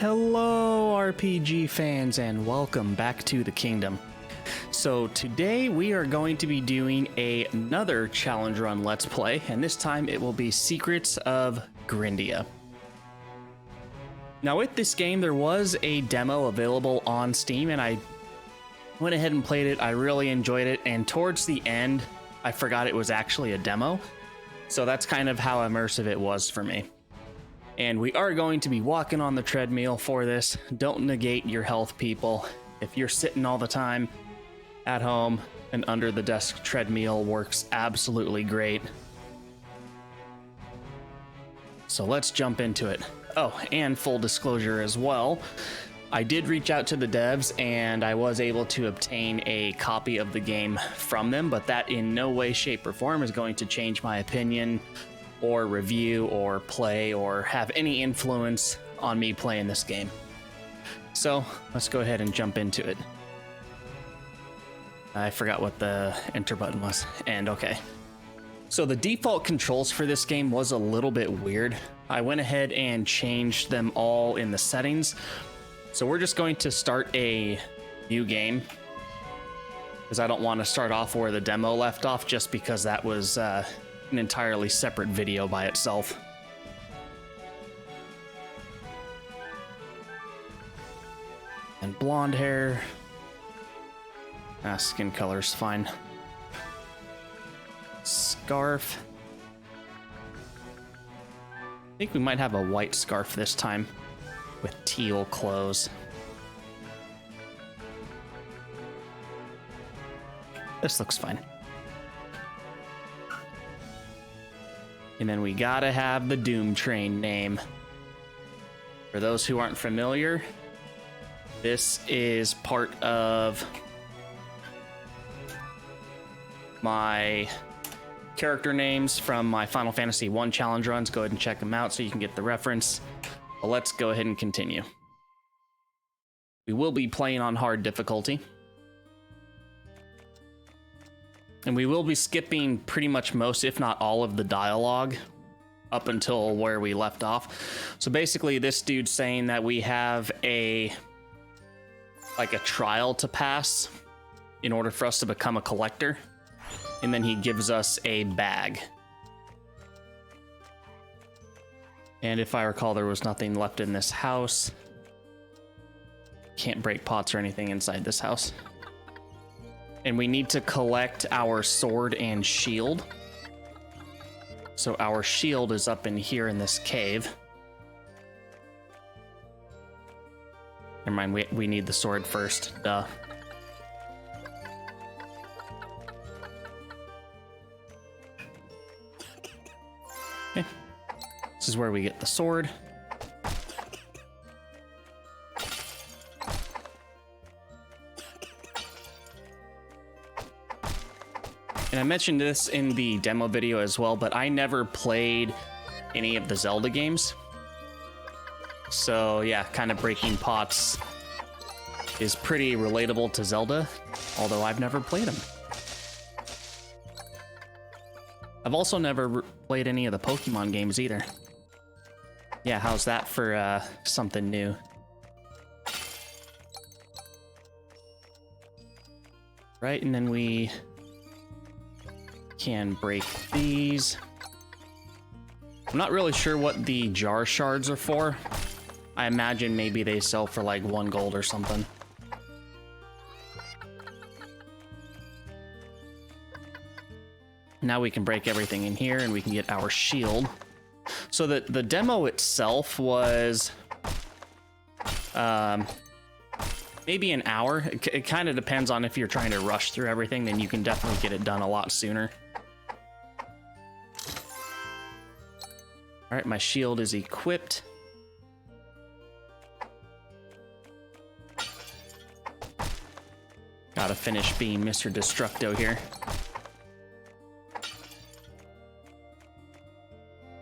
Hello RPG fans and welcome back to the kingdom. So today we are going to be doing another challenge run let's play, and this time it will be Secrets of Grindea. Now with this game there was a demo available on Steam and I went ahead and played it. I really enjoyed it, and towards the end I forgot it was actually a demo. So that's kind of how immersive it was for me. And we are going to be walking on the treadmill for this. Don't negate your health, people. If you're sitting all the time at home, an under the desk treadmill works absolutely great. So let's jump into it. Oh, and full disclosure as well, I did reach out to the devs and I was able to obtain a copy of the game from them, but that in no way, shape, or form is going to change my opinion or review or play or have any influence on me playing this game. So let's go ahead and jump into it. I forgot what the enter button was, and okay. So the default controls for this game was a little bit weird. I went ahead and changed them all in the settings. So we're just going to start a new game because I don't want to start off where the demo left off, just because that was an entirely separate video by itself. And blonde hair. Skin color's fine. Scarf. I think we might have a white scarf this time with teal clothes. This looks fine. And then we gotta have the Doom Train name. For those who aren't familiar, this is part of my character names from my Final Fantasy 1 challenge runs. Go ahead and check them out so you can get the reference. But let's go ahead and continue. We will be playing on hard difficulty. And we will be skipping pretty much most, if not all, of the dialogue up until where we left off. So basically this dude's saying that we have a trial to pass in order for us to become a collector. And then he gives us a bag. And if I recall, there was nothing left in this house. Can't break pots or anything inside this house. And we need to collect our sword and shield. So our shield is up in here in this cave. Never mind, we need the sword first, duh. Okay. This is where we get the sword. And I mentioned this in the demo video as well, but I never played any of the Zelda games. So yeah, kind of breaking pots is pretty relatable to Zelda, although I've never played them. I've also never played any of the Pokemon games either. Yeah, how's that for something new? Right, and then we can break these. I'm not really sure what the jar shards are for. I imagine maybe they sell for like 1 gold or something. Now we can break everything in here and we can get our shield. So the demo itself was maybe an hour. It kind of depends on if you're trying to rush through everything, then you can definitely get it done a lot sooner. All right, my shield is equipped. Gotta finish being Mr. Destructo here.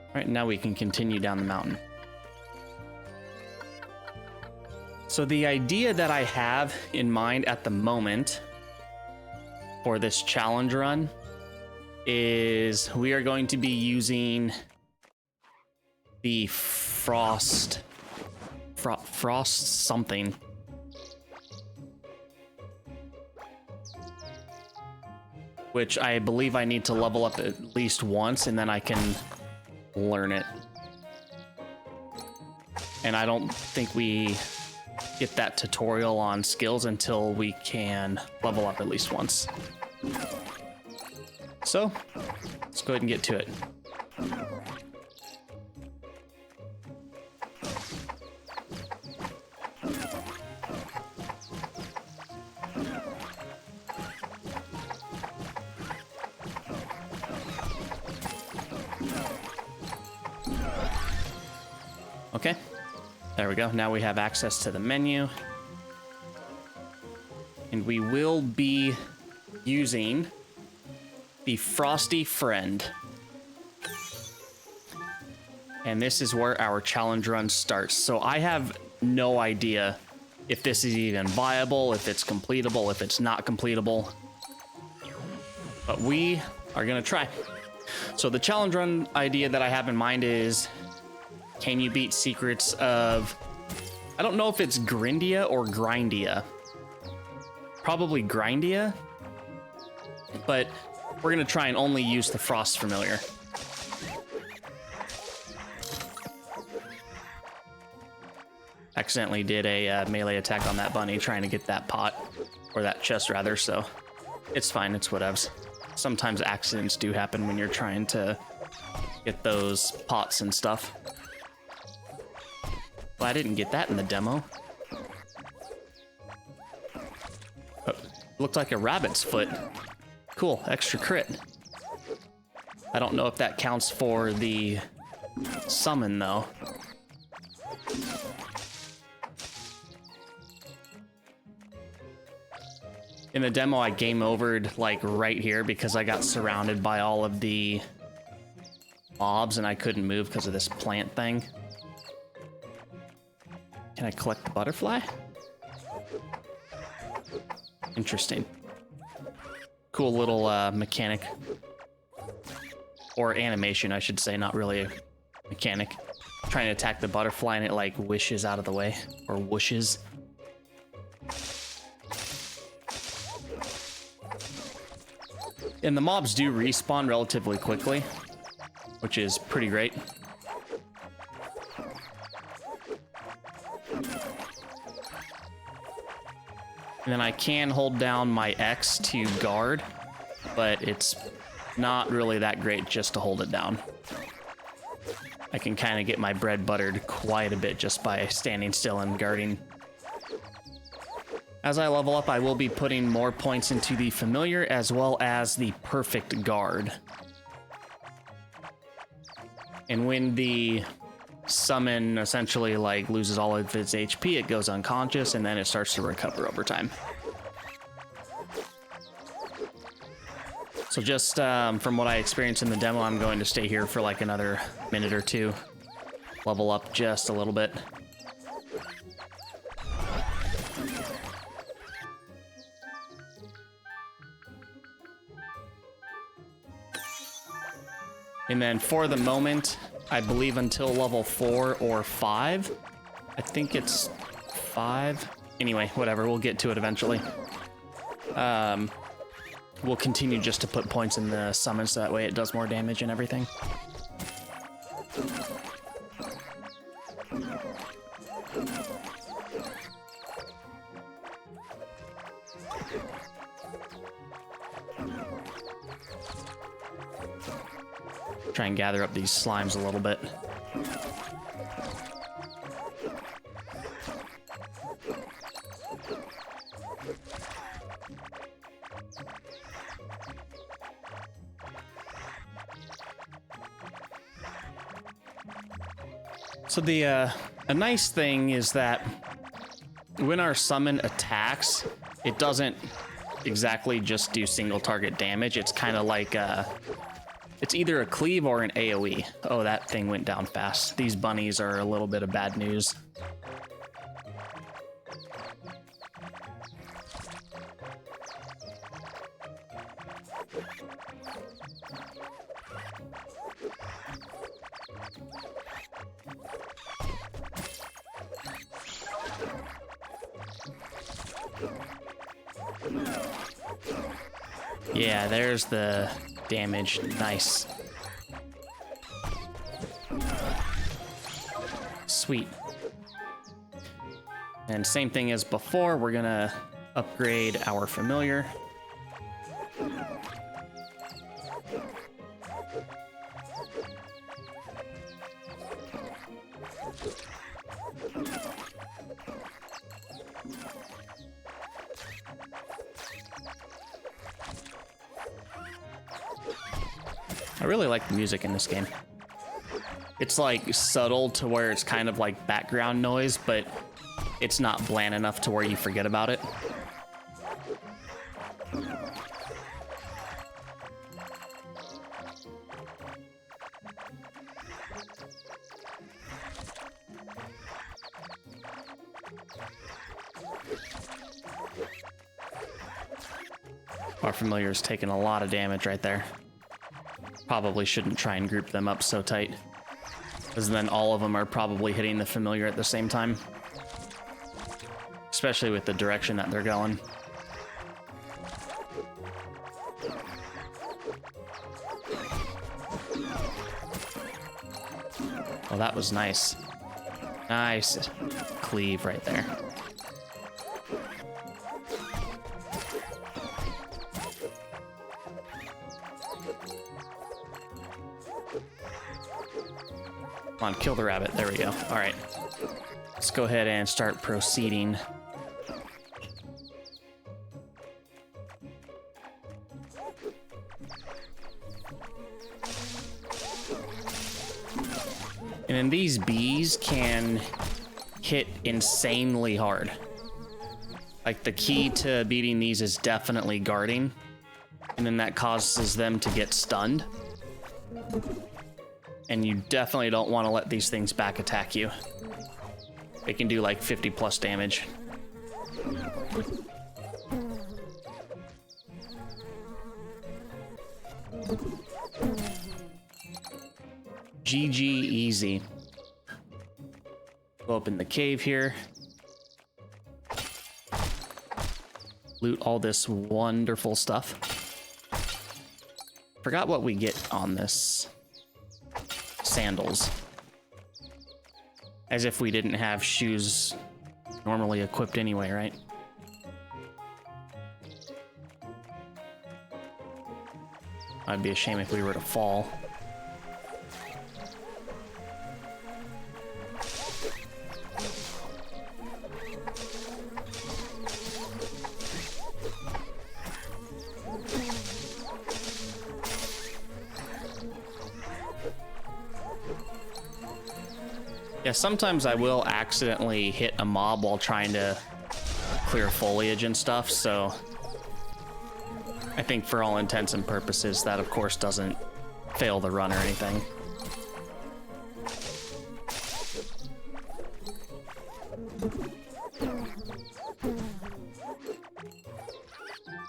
All right, now we can continue down the mountain. So the idea that I have in mind at the moment for this challenge run is we are going to be using the frost frost something. Which I believe I need to level up at least once, and then I can learn it. And I don't think we get that tutorial on skills until we can level up at least once. So, let's go ahead and get to it. Okay, there we go. Now we have access to the menu. And we will be using the Frosty Friend. And this is where our challenge run starts. So I have no idea if this is even viable, if it's completable, if it's not completable. But we are gonna try. So the challenge run idea that I have in mind is, can you beat Secrets of... I don't know if it's Grindea or Grindea. Probably Grindea. But we're going to try and only use the Frost Familiar. Accidentally did a melee attack on that bunny trying to get that pot. Or that chest, rather, so it's fine. It's whatevs. Sometimes accidents do happen when you're trying to get those pots and stuff. Well, I didn't get that in the demo. Oh, looked like a rabbit's foot. Cool, extra crit. I don't know if that counts for the summon, though. In the demo, I game overed, like, right here because I got surrounded by all of the mobs and I couldn't move because of this plant thing. Can I collect the butterfly? Interesting. Cool little mechanic. Or animation, I should say, not really a mechanic. Trying to attack the butterfly and it like wishes out of the way. Or whooshes. And the mobs do respawn relatively quickly, which is pretty great. And then I can hold down my X to guard, but it's not really that great just to hold it down. I can kind of get my bread buttered quite a bit just by standing still and guarding. As I level up, I will be putting more points into the familiar as well as the perfect guard. And when the summon essentially like loses all of its HP, it goes unconscious and then it starts to recover over time. So just from what I experienced in the demo, I'm going to stay here for like another minute or two. Level up just a little bit. And then for the moment, I believe until level 4 or 5. I think it's 5. Anyway, whatever, we'll get to it eventually. We'll continue just to put points in the summon so that way it does more damage and everything. Try and gather up these slimes a little bit. So a nice thing is that when our summon attacks, it doesn't exactly just do single target damage. It's kind of like it's either a cleave or an AoE. Oh, that thing went down fast. These bunnies are a little bit of bad news. Yeah, there's the damage. Nice. Sweet. And same thing as before, we're gonna upgrade our familiar. I really like the music in this game. It's like subtle to where it's kind of like background noise, but it's not bland enough to where you forget about it. Our familiar's taking a lot of damage right there. Probably shouldn't try and group them up so tight, because then all of them are probably hitting the familiar at the same time, especially with the direction that they're going. Oh, that was nice. Nice cleave right there. Come on, kill the rabbit. There we go. All right. Let's go ahead and start proceeding. And then these bees can hit insanely hard. Like, the key to beating these is definitely guarding, and then that causes them to get stunned. And you definitely don't want to let these things back attack you. They can do like 50 plus damage. GG easy. Go up in the cave here. Loot all this wonderful stuff. Forgot what we get on this. Sandals. As if we didn't have shoes normally equipped anyway, right? I'd be a shame if we were to fall. Yeah, sometimes I will accidentally hit a mob while trying to clear foliage and stuff, so I think for all intents and purposes that of course doesn't fail the run or anything.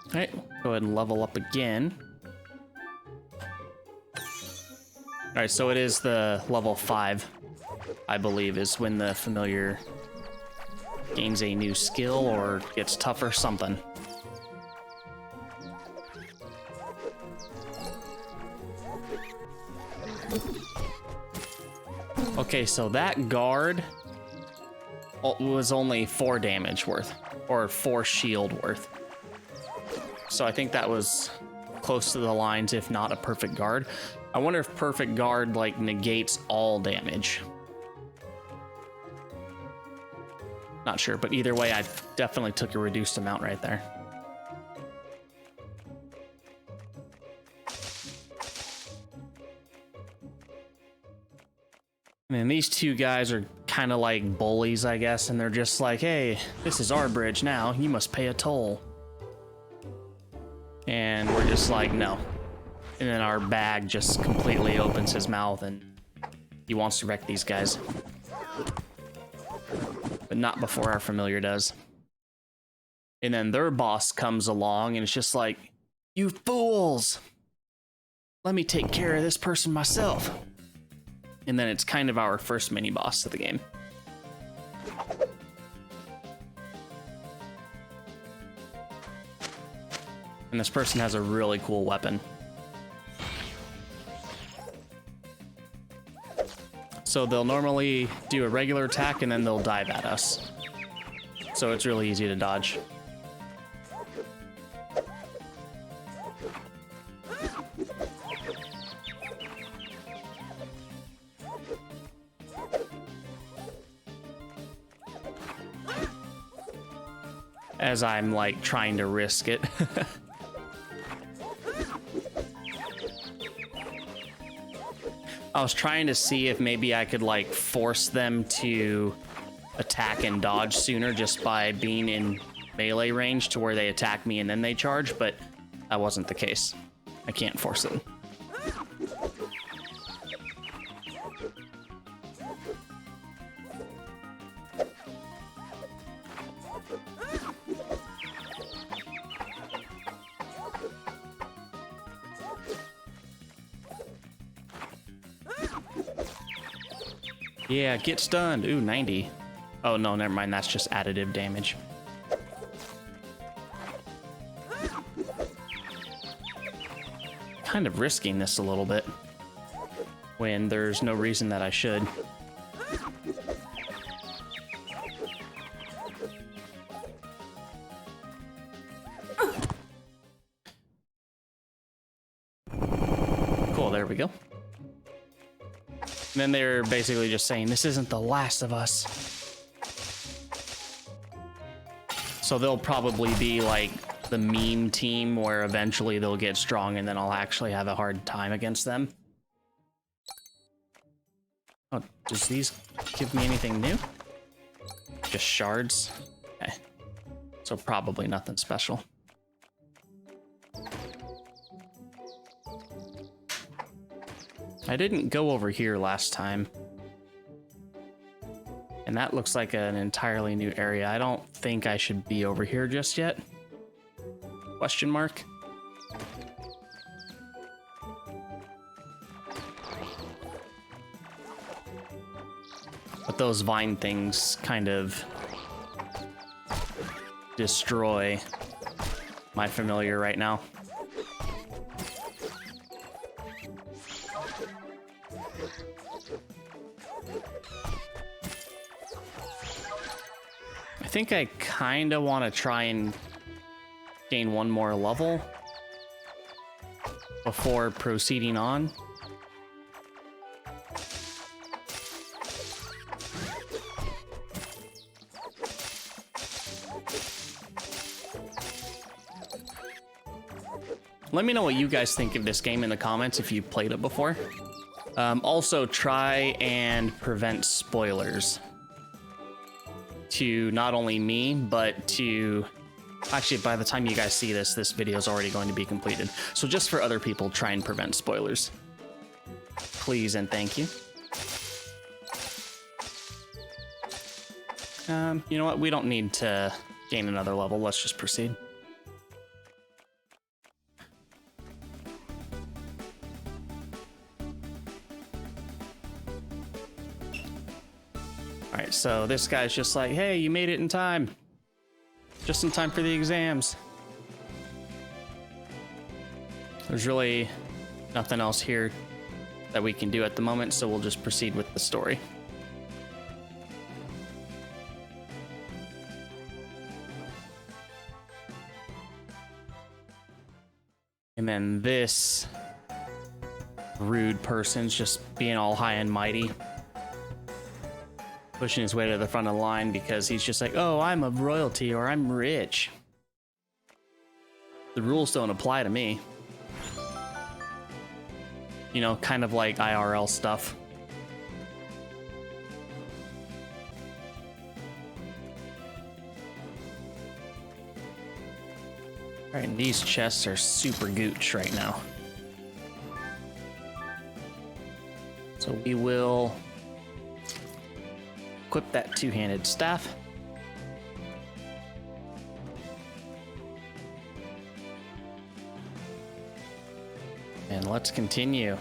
Alright, go ahead and level up again. Alright, so it is the level 5. I believe is when the familiar gains a new skill or gets tougher, something. Okay, so that guard was only 4 damage worth, or 4 shield worth. So I think that was close to the lines, if not a perfect guard. I wonder if perfect guard like negates all damage. Not sure, but either way, I definitely took a reduced amount right there. And then these two guys are kind of like bullies, I guess, and they're just like, hey, this is our bridge now, you must pay a toll. And we're just like, no. And then our bag just completely opens his mouth and he wants to wreck these guys. But not before our familiar does. And then their boss comes along and it's just like, you fools! Let me take care of this person myself. And then it's kind of our first mini boss of the game. And this person has a really cool weapon. So they'll normally do a regular attack and then they'll dive at us. So it's really easy to dodge. As I'm like trying to risk it. I was trying to see if maybe I could like force them to attack and dodge sooner just by being in melee range to where they attack me and then they charge, but that wasn't the case. I can't force it. Yeah, get stunned. Ooh, 90. Oh, no, never mind. That's just additive damage. Kind of risking this a little bit when there's no reason that I should. Cool, there we go. And then they're basically just saying, this isn't the last of us. So they'll probably be like the meme team where eventually they'll get strong and then I'll actually have a hard time against them. Oh, does these give me anything new? Just shards? Okay. So probably nothing special. I didn't go over here last time. And that looks like an entirely new area. I don't think I should be over here just yet. Question mark. But those vine things kind of destroy my familiar right now. I think I kind of want to try and gain one more level before proceeding on. Let me know what you guys think of this game in the comments if you've played it before. Also, try and prevent spoilers to not only me, but to... Actually, by the time you guys see this, this video is already going to be completed. So just for other people, try and prevent spoilers. Please and thank you. You know what? We don't need to gain another level. Let's just proceed. Alright, so this guy's just like, hey, you made it in time. Just in time for the exams. There's really nothing else here that we can do at the moment, so we'll just proceed with the story. And then this rude person's just being all high and mighty, pushing his way to the front of the line because he's just like, oh, I'm of royalty or I'm rich. The rules don't apply to me. You know, kind of like IRL stuff. All right, these chests are super gooch right now. So we will equip that two-handed staff. And let's continue.